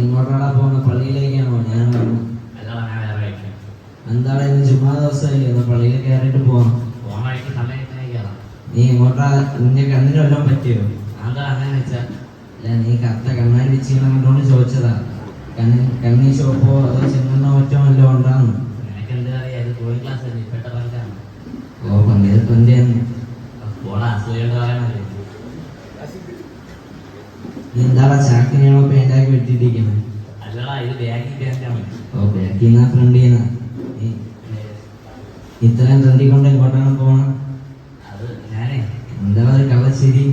ഇങ്ങോട്ടാടാ പോകുന്ന പള്ളിയിലേക്കാണോ? ഞാൻ എന്താണ് ഇന്ന് ചുമ്മാ ദിവസമല്ലേ, ഒന്ന് പള്ളിയിൽ കയറിയിട്ട് പോവാം. നീ ഇങ്ങോട്ടാ? നിന്റെ കണ്ണിന് വല്ലതും പറ്റിയോ? അല്ല, നീ കറുത്ത കണ്ണാടി വെച്ചിങ്ങനെ കണ്ടോണ്ട് ചോദിച്ചതാ. കണ്ണി ഷോപ്പോ അതോ ചെങ്ങണ്ണോ മറ്റോ വല്ലതും ഉണ്ടാന്ന്? ഓ, പങ്കെടുപ്പ് എന്റെയാണ്. നീ എന്താടാ ചാക്കിനെയാണോ പേന്റാക്കി വെട്ടിട്ടിരിക്കുന്നത്? ഓ, ബാക്കിന്നാ ഫ്രണ്ട് ചെയ്യുന്ന. ഇത്രയും ഫ്രണ്ടിൽ കൊണ്ട് എങ്ങോട്ടാണ് പോണം? എന്താ ഒരു കള്ളശ്ശേരി?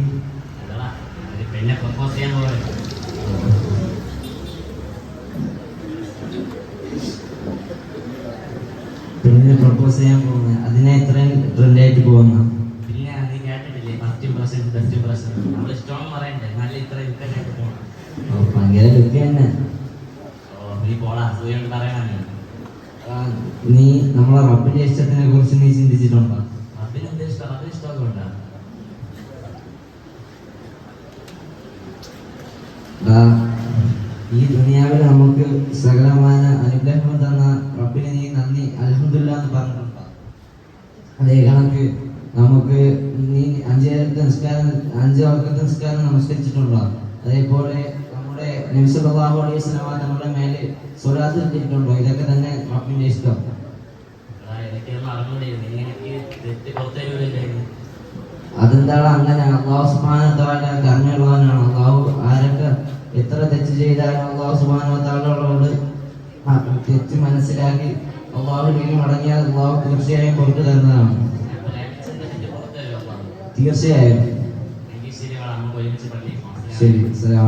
പെണ്ണിനെ പ്രപ്പോസ് ചെയ്യാൻ പോകുന്നത്, അതിനെ ഇത്രയും ട്രെൻഡായിട്ട് പോകുന്ന? ഭയങ്കര ലുക്ക് തന്നെ. നീ നമ്മളെ റബ്ബിന്റെ ഇഷ്ടത്തിനെ കുറിച്ച് നീ ചിന്തിച്ചിട്ടുണ്ടോ? ഈ ദുനിയാവിൽ നമുക്ക് സകലമായ അനുഗ്രഹം തന്ന റബ്ബിന് നീ നന്ദി അൽഹംദുലില്ലാ എന്ന് പറഞ്ഞിട്ടുണ്ടോ? അതേ കണക്ക് നമുക്ക് നീ 5 വഖത്ത് നിസ്കാരം നമസ്കരിച്ചിട്ടുണ്ടോ? അതേപോലെ നമ്മുടെ നബി സല്ലല്ലാഹു അലൈഹി വസല്ലം നമ്മുടെ മേലെ സ്വലാത്ത് ഇട്ടിട്ടുണ്ടോ? ഇതൊക്കെ തന്നെ റബ്ബിന്റെ ഇഷ്ടം. അതെന്താണ് അങ്ങനെ? അല്ലാഹു സുബ്ഹാനഹു വ തആല കരുണയുള്ളവനാണ്. അല്ലാഹു ആരൊക്കെ എത്ര തെറ്റ് ചെയ്താലും അല്ലാഹു സുബ്ഹാനഹു വ തആലയോട് തെറ്റ് മനസ്സിലാക്കി അല്ലാഹുവിലേക്ക് മടങ്ങിയാൽ അല്ലാഹു തീർച്ചയായും പുറത്തു തരുന്നതാണ്. തീർച്ചയായും. ശരി, അസ്സലാമു അലൈക്കും.